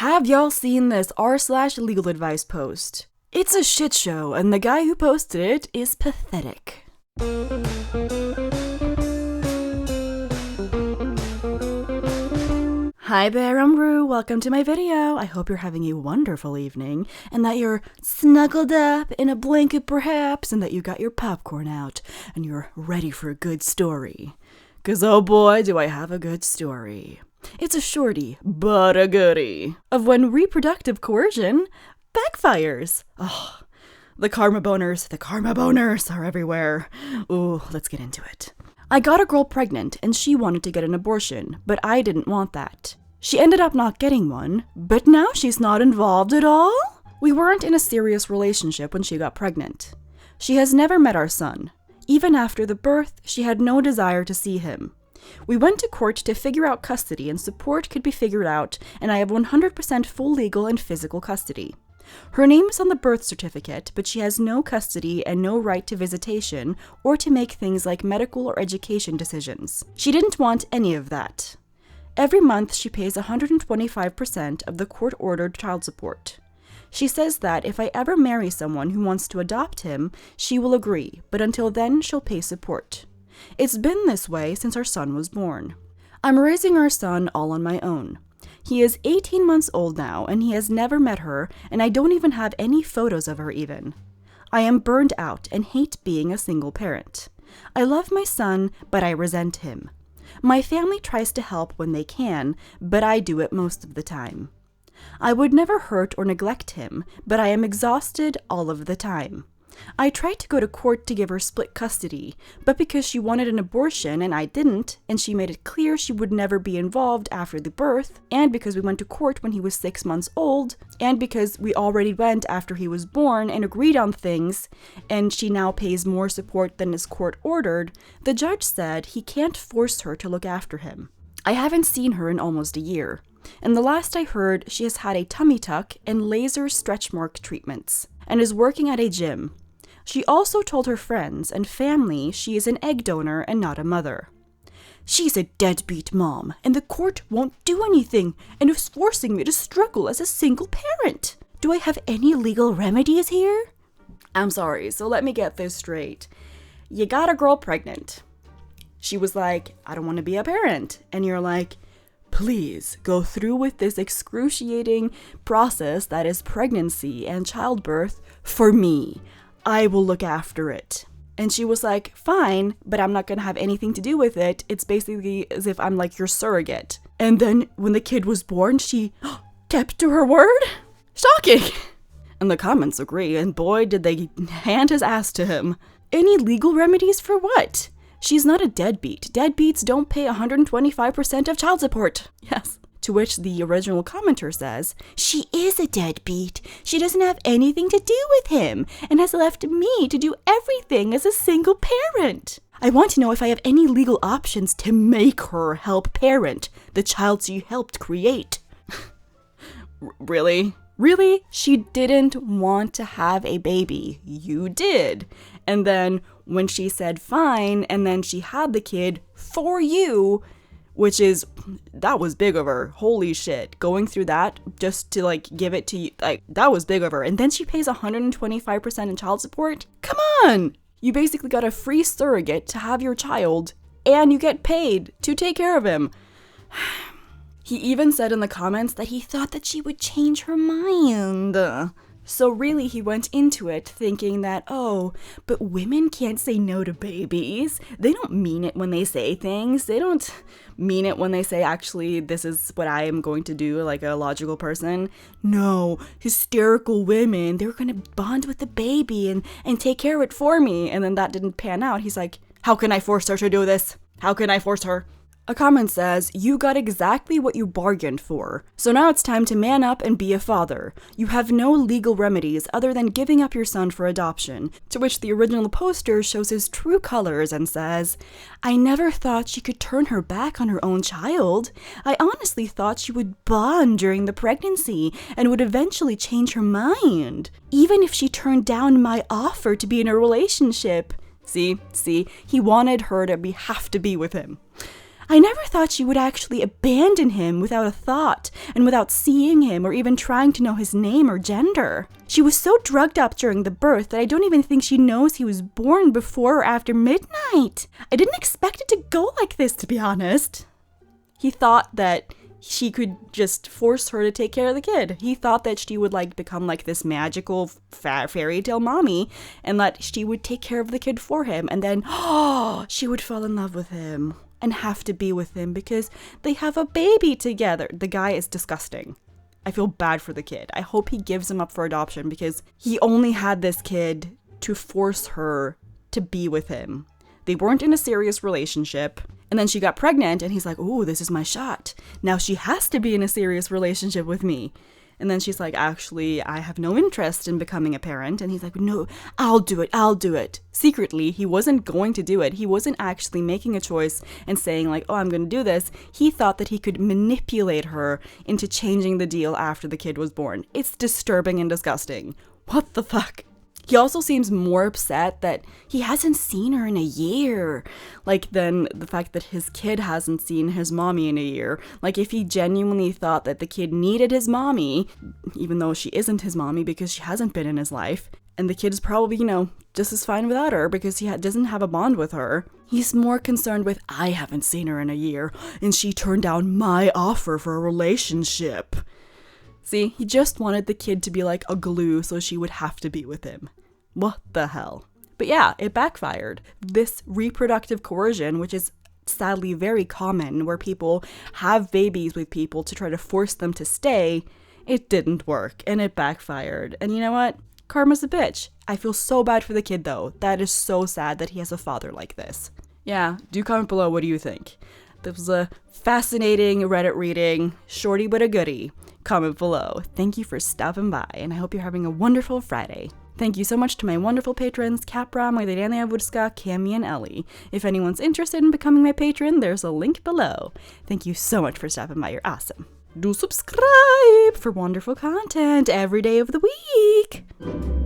Have y'all seen this r/legal advice post? It's a shit show, and the guy who posted it is pathetic. Hi there, I'm Roux. Welcome to my video. I hope you're having a wonderful evening, and that you're snuggled up in a blanket perhaps, and that you got your popcorn out, and you're ready for a good story. 'Cause oh boy, do I have a good story. It's a shorty, but a goodie, of when reproductive coercion backfires. Oh, the karma boners are everywhere. Ooh, let's get into it. I got a girl pregnant and she wanted to get an abortion, but I didn't want that. She ended up not getting one, but now she's not involved at all? We weren't in a serious relationship when she got pregnant. She has never met our son. Even after the birth, she had no desire to see him. We went to court to figure out custody, and support could be figured out, and I have 100% full legal and physical custody. Her name is on the birth certificate, but she has no custody and no right to visitation or to make things like medical or education decisions. She didn't want any of that. Every month, she pays 125% of the court-ordered child support. She says that if I ever marry someone who wants to adopt him, she will agree, but until then, she'll pay support. It's been this way since our son was born. I'm raising our son all on my own. He is 18 months old now, and he has never met her, and I don't even have any photos of her even. I am burned out and hate being a single parent. I love my son, but I resent him. My family tries to help when they can, but I do it most of the time. I would never hurt or neglect him, but I am exhausted all of the time. I tried to go to court to give her split custody, but because she wanted an abortion and I didn't, and she made it clear she would never be involved after the birth, and because we went to court when he was 6 months old, and because we already went after he was born and agreed on things, and she now pays more support than is court ordered, the judge said he can't force her to look after him. I haven't seen her in almost a year, and the last I heard, she has had a tummy tuck and laser stretch mark treatments, and is working at a gym. She also told her friends and family she is an egg donor and not a mother. She's a deadbeat mom, and the court won't do anything, and is forcing me to struggle as a single parent. Do I have any legal remedies here? I'm sorry, so let me get this straight. You got a girl pregnant. She was like, I don't want to be a parent. And you're like, please go through with this excruciating process that is pregnancy and childbirth for me. I will look after it. And she was like, fine, but I'm not going to have anything to do with it. It's basically as if I'm like your surrogate. And then when the kid was born, she kept to her word? Shocking! And the comments agree, and boy, did they hand his ass to him. Any legal remedies for what? She's not a deadbeat. Deadbeats don't pay 125% of child support. Yes. To which the original commenter says, she is a deadbeat. She doesn't have anything to do with him and has left me to do everything as a single parent. I want to know if I have any legal options to make her help parent the child she helped create. Really? Really? She didn't want to have a baby. You did. And then when she said fine, and then she had the kid for you, that was big of her. Holy shit. Going through that just to like give it to you, like that was big of her. And then she pays 125% in child support? Come on! You basically got a free surrogate to have your child, and you get paid to take care of him. He even said in the comments that he thought that she would change her mind. So really he went into it thinking that, oh, but women can't say no to babies. They don't mean it when they say things. They don't mean it when they say, actually, this is what I am going to do, like a logical person. No, hysterical women, they're going to bond with the baby and take care of it for me. And then that didn't pan out. He's like, how can I force her to do this? How can I force her? A comment says, you got exactly what you bargained for. So now it's time to man up and be a father. You have no legal remedies other than giving up your son for adoption. To which the original poster shows his true colors and says, I never thought she could turn her back on her own child. I honestly thought she would bond during the pregnancy and would eventually change her mind, even if she turned down my offer to be in a relationship. See, he wanted her to have to be with him. I never thought she would actually abandon him without a thought and without seeing him or even trying to know his name or gender. She was so drugged up during the birth that I don't even think she knows he was born before or after midnight. I didn't expect it to go like this, to be honest. He thought that she could just force her to take care of the kid. He thought that she would become this magical fairy tale mommy and that she would take care of the kid for him, and then she would fall in love with him and have to be with him because they have a baby together. The guy is disgusting. I feel bad for the kid. I hope he gives him up for adoption because he only had this kid to force her to be with him. They weren't in a serious relationship. And then she got pregnant and he's like, "Ooh, this is my shot. Now she has to be in a serious relationship with me." And then she's like, "Actually, I have no interest in becoming a parent." And he's like, "No, I'll do it. Secretly, he wasn't going to do it. He wasn't actually making a choice and saying "Oh, I'm going to do this." He thought that he could manipulate her into changing the deal after the kid was born. It's disturbing and disgusting. What the fuck? He also seems more upset that he hasn't seen her in a year, than the fact that his kid hasn't seen his mommy in a year. If he genuinely thought that the kid needed his mommy, even though she isn't his mommy because she hasn't been in his life, and the kid is probably, just as fine without her because he doesn't have a bond with her. He's more concerned with, "I haven't seen her in a year, and she turned down my offer for a relationship." See, he just wanted the kid to be like a glue so she would have to be with him. What the hell? But yeah, it backfired. This reproductive coercion, which is sadly very common, where people have babies with people to try to force them to stay, it didn't work and it backfired. And you know what? Karma's a bitch. I feel so bad for the kid though. That is so sad that he has a father like this. Yeah, do comment below, what do you think? This was a fascinating Reddit reading, shorty but a goodie. Comment below. Thank you for stopping by, and I hope you're having a wonderful Friday. Thank you so much to my wonderful patrons, Capra, Magdalena Wódska, Cami, and Ellie. If anyone's interested in becoming my patron, there's a link below. Thank you so much for stopping by. You're awesome. Do subscribe for wonderful content every day of the week.